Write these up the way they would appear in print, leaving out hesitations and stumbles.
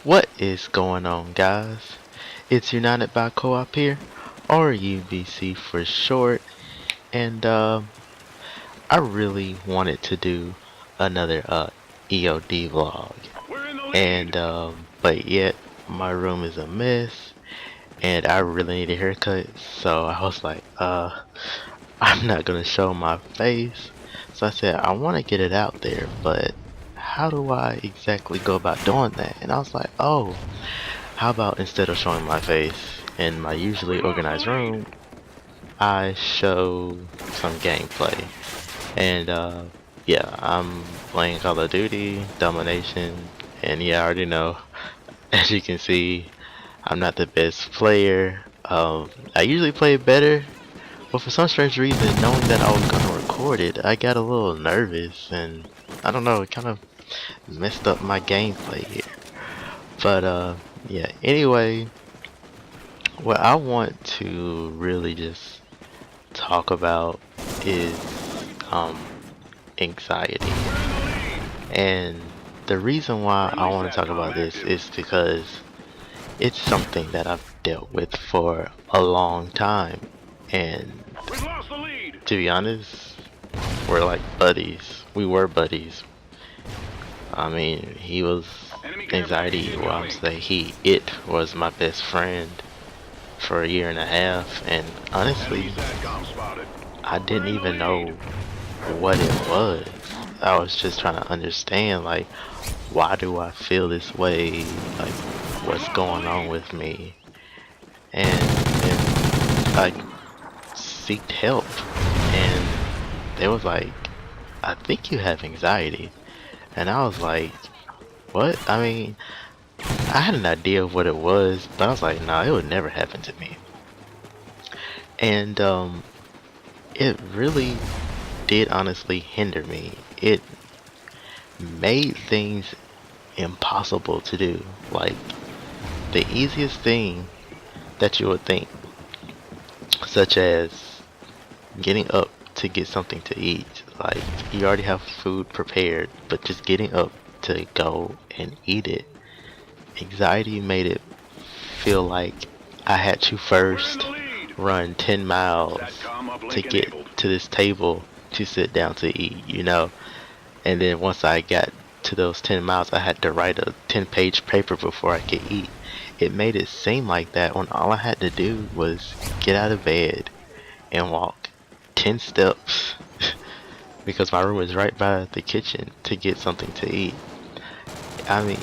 What is going on, guys? It's United by Co-op here, or UBC for short, and I really wanted to do another EOD vlog, and but yet my room is a mess, and I really need a haircut, so I was like, I'm not gonna show my face, so I said I want to get it out there, but how do I exactly go about doing that? And I was like, oh, how about instead of showing my face in my usually organized room, I show some gameplay. And yeah, I'm playing Call of Duty, Domination, and yeah, I already know, as you can see, I'm not the best player. I usually play better, but for some strange reason, knowing that I was gonna record it, I got a little nervous, and I don't know, it kind of messed up my gameplay here. But yeah, anyway, what I want to really just talk about is anxiety. And the reason why I want to talk about this is because it's something that I've dealt with for a long time, and to be honest, we're like buddies. We were buddies. I mean, he was anxiety, well, I'm saying it was my best friend for a year and a half, and honestly, I didn't even know what it was. I was just trying to understand, like, why do I feel this way? Like, what's going on with me? And then I seeked help, and they was like, I think you have anxiety. And I was like, what? I mean, I had an idea of what it was, but I was like, nah, it would never happen to me. And it really did honestly hinder me. It made things impossible to do. Like, the easiest thing that you would think, such as getting up to get something to eat. Like, you already have food prepared, but just getting up to go and eat it. Anxiety made it feel like I had to first run 10 miles to get to this table to sit down to eat, you know? And then once I got to those 10 miles, I had to write a 10-page paper before I could eat. It made it seem like that when all I had to do was get out of bed and walk 10 steps because my room was right by the kitchen to get something to eat. I mean,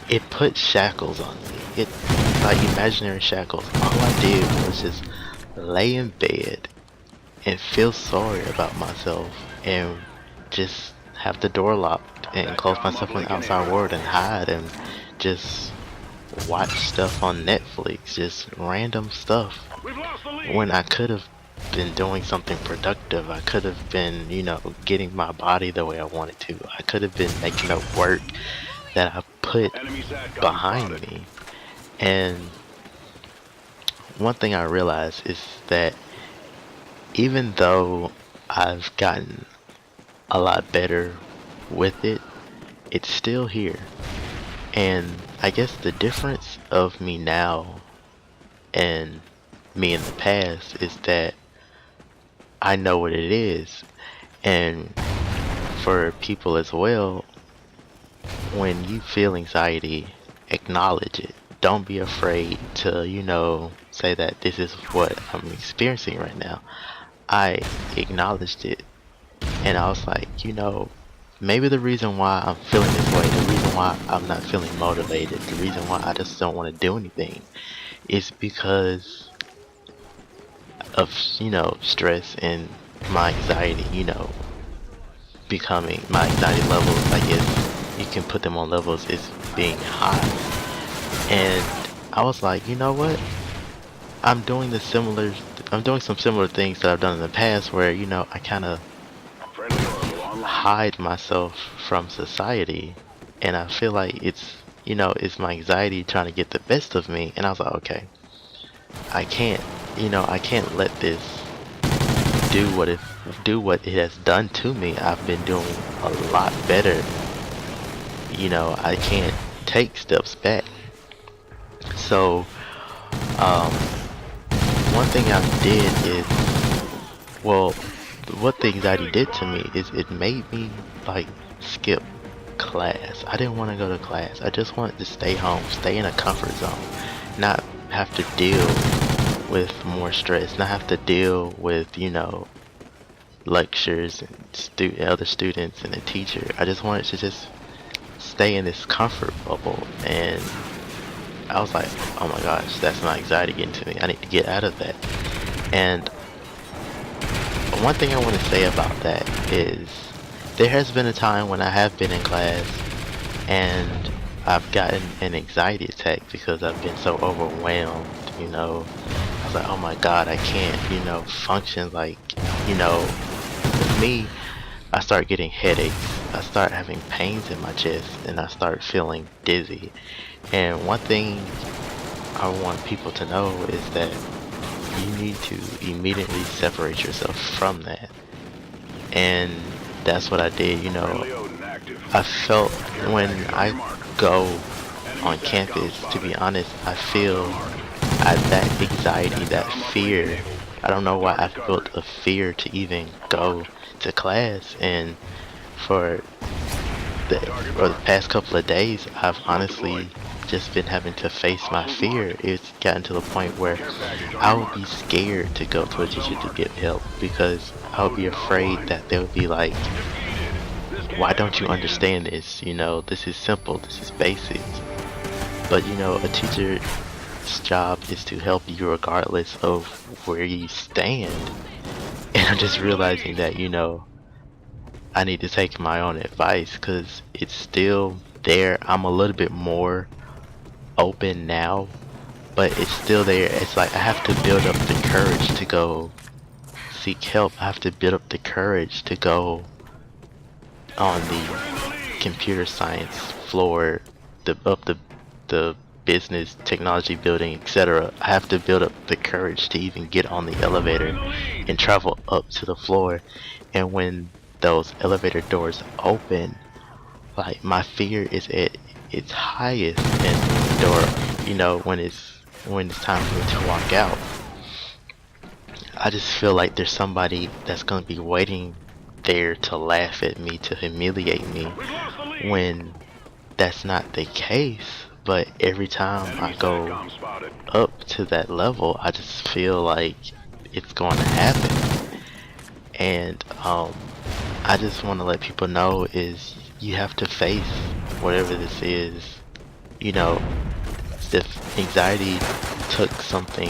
it put shackles on me. It, like imaginary shackles. All I did was just lay in bed and feel sorry about myself and just have the door locked and close myself on the outside world and hide and just watch stuff on Netflix, just random stuff, when I could have been doing something productive. I could have been, you know, getting my body the way I wanted to. I could have been making up work that I put behind me. And one thing I realized is that even though I've gotten a lot better with it, it's still here. And I guess the difference of me now and me in the past is that I know what it is. And for people as well, when you feel anxiety, acknowledge it. Don't be afraid to, you know, say that this is what I'm experiencing right now. I acknowledged it, and I was like, you know, maybe the reason why I'm feeling this way, the reason why I'm not feeling motivated, the reason why I just don't want to do anything is because of, you know, stress and my anxiety, you know, becoming, my anxiety levels, I guess you can put them on levels, is being high. And I was like, you know what? I'm doing some similar things that I've done in the past where, you know, I kind of hide myself from society, and I feel like it's, you know, it's my anxiety trying to get the best of me. And I was like, okay, I can't, you know, I can't let this do what it has done to me, I've been doing a lot better. You know, I can't take steps back. So, um, one thing I did is, well, what the anxiety did to me is it made me like skip class. I didn't want to go to class. I just wanted to stay home, stay in a comfort zone, not have to deal with more stress, not have to deal with, you know, lectures and other students and a teacher. I just wanted to just stay in this comfort bubble, and I was like, oh my gosh, that's my anxiety getting to me. I need to get out of that. And one thing I want to say about that is there has been a time when I have been in class and I've gotten an anxiety attack because I've been so overwhelmed, you know. I was like, oh my god, I can't, you know, function like, you know, with me, I start getting headaches, I start having pains in my chest, and I start feeling dizzy. And one thing I want people to know is that you need to immediately separate yourself from that. And that's what I did, you know. I felt when I go on campus, to be honest, I feel that anxiety, that fear. I don't know why I felt a fear to even go to class. And for the past couple of days, I've honestly just been having to face my fear. It's gotten to the point where I would be scared to go to a teacher to get help because I would be afraid that they would be like, why don't you understand this? You know, this is simple, this is basic. But you know, a teacher's job is to help you regardless of where you stand. And I'm just realizing that, you know, I need to take my own advice because it's still there. I'm a little bit more open now, but it's still there. It's like I have to build up the courage to go seek help. I have to build up the courage to go on the computer science floor, the business technology building, etc. I have to build up the courage to even get on the elevator and travel up to the floor. And when those elevator doors open, like my fear is at its highest, and door, you know, when it's time for me to walk out, I just feel like there's somebody that's gonna be waiting there to laugh at me, to humiliate me, when that's not the case. But every time I go up to that level, I just feel like it's going to happen. And I just want to let people know is you have to face whatever this is. You know, the anxiety took something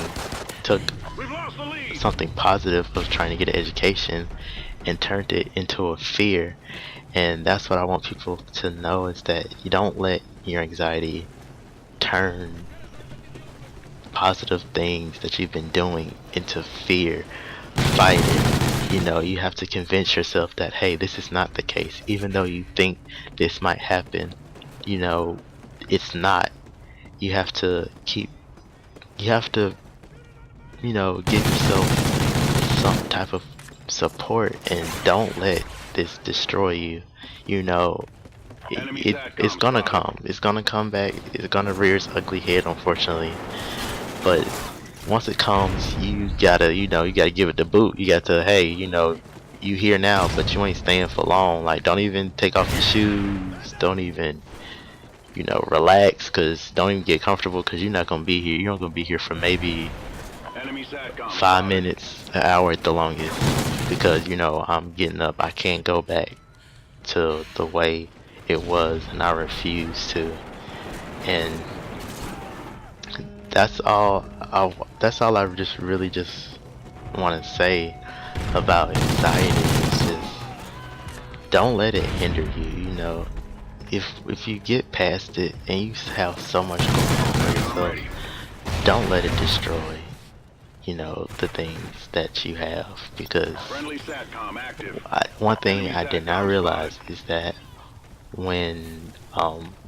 positive of trying to get an education and turned it into a fear. And that's what I want people to know, is that you don't let your anxiety turn positive things that you've been doing into fear. Fight it. You know, you have to convince yourself that, hey, this is not the case. Even though you think this might happen, you know, it's not. You have to you know, give yourself some type of support and don't let this destroy you. You know, it's gonna come. It's gonna come back. It's gonna rear its ugly head, unfortunately. But once it comes, you gotta give it the boot. You got to, hey, you know, you here now, but you ain't staying for long. Like, don't even take off your shoes. Don't even, you know, relax. Cause don't even get comfortable. Cause you're not gonna be here. You're not gonna be here for maybe 5 minutes, an hour at the longest. Because, you know, I'm getting up. I can't go back to the way it was, and I refuse to. And that's all I just really just want to say about anxiety. It's just, don't let it hinder you. You know, if you get past it and you have so much going on for yourself, don't let it destroy, you know, the things that you have. Because one thing I did not realize is that when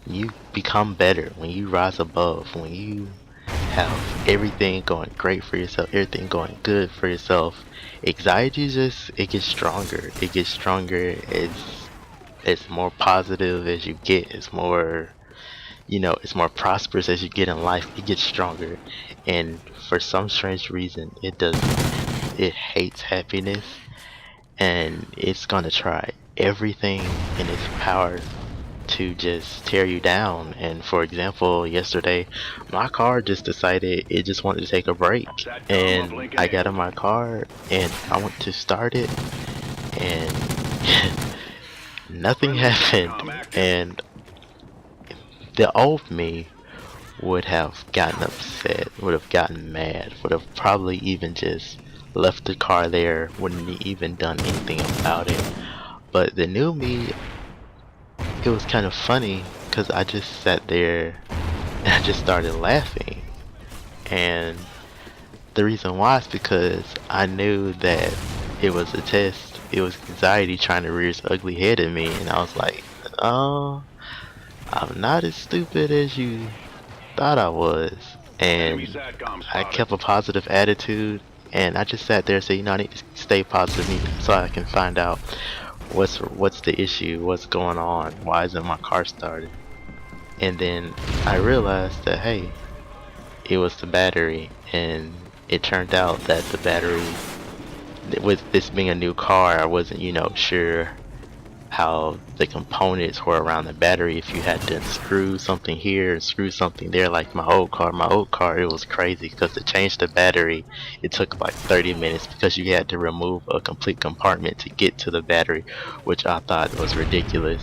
you become better, when you rise above, when you have everything going great for yourself, everything going good for yourself, Anxiety just, it gets stronger. It gets stronger. It's more positive as you get. It's more, it's more prosperous as you get in life. It gets stronger, and for some strange reason, it hates happiness, and it's gonna try everything in its power to just tear you down. And for example, yesterday my car just decided it just wanted to take a break, and I got in my car and I went to start it, and nothing happened. And the old me would have gotten upset, would have gotten mad, would have probably even just left the car there, wouldn't even done anything about it. But the new me, it was kind of funny because I just sat there and I just started laughing. And the reason why is because I knew that it was a test. It was anxiety trying to rear its ugly head at me, and I was like, oh, I'm not as stupid as you thought I was. And I kept a positive attitude, and I just sat there and said, I need to stay positive so I can find out what's the issue, what's going on, why isn't my car started. And then I realized that, hey, it was the battery, and it turned out that the battery, with this being a new car, I wasn't sure how the components were around the battery, if you had to screw something here and screw something there. Like my old car, it was crazy because to change the battery it took like 30 minutes because you had to remove a complete compartment to get to the battery, which I thought was ridiculous.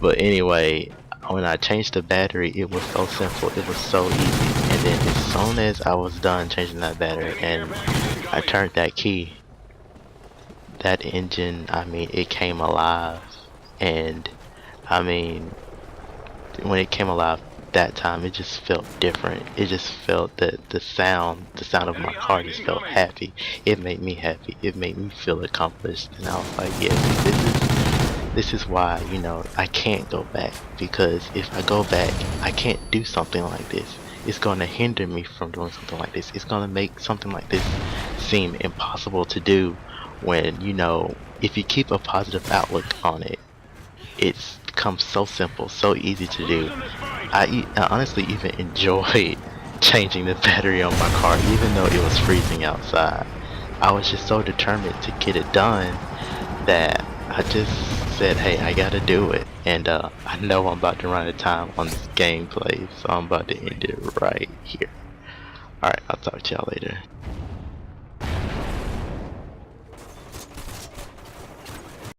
But anyway, when I changed the battery, it was so simple, it was so easy. And then as soon as I was done changing that battery and I turned that key, that engine, it came alive. And when it came alive that time, it just felt different. It just felt that the sound of my car just felt happy. It made me happy. It made me feel accomplished. And I was like, yes, this is why, I can't go back, because if I go back, I can't do something like this. It's going to hinder me from doing something like this. It's going to make something like this seem impossible to do, when, if you keep a positive outlook on it, it's become so simple, so easy to do. I honestly even enjoyed changing the battery on my car, even though it was freezing outside. I was just so determined to get it done that I just said, hey, I gotta do it. And I know I'm about to run out of time on this gameplay, so I'm about to end it right here. Alright, I'll talk to y'all later.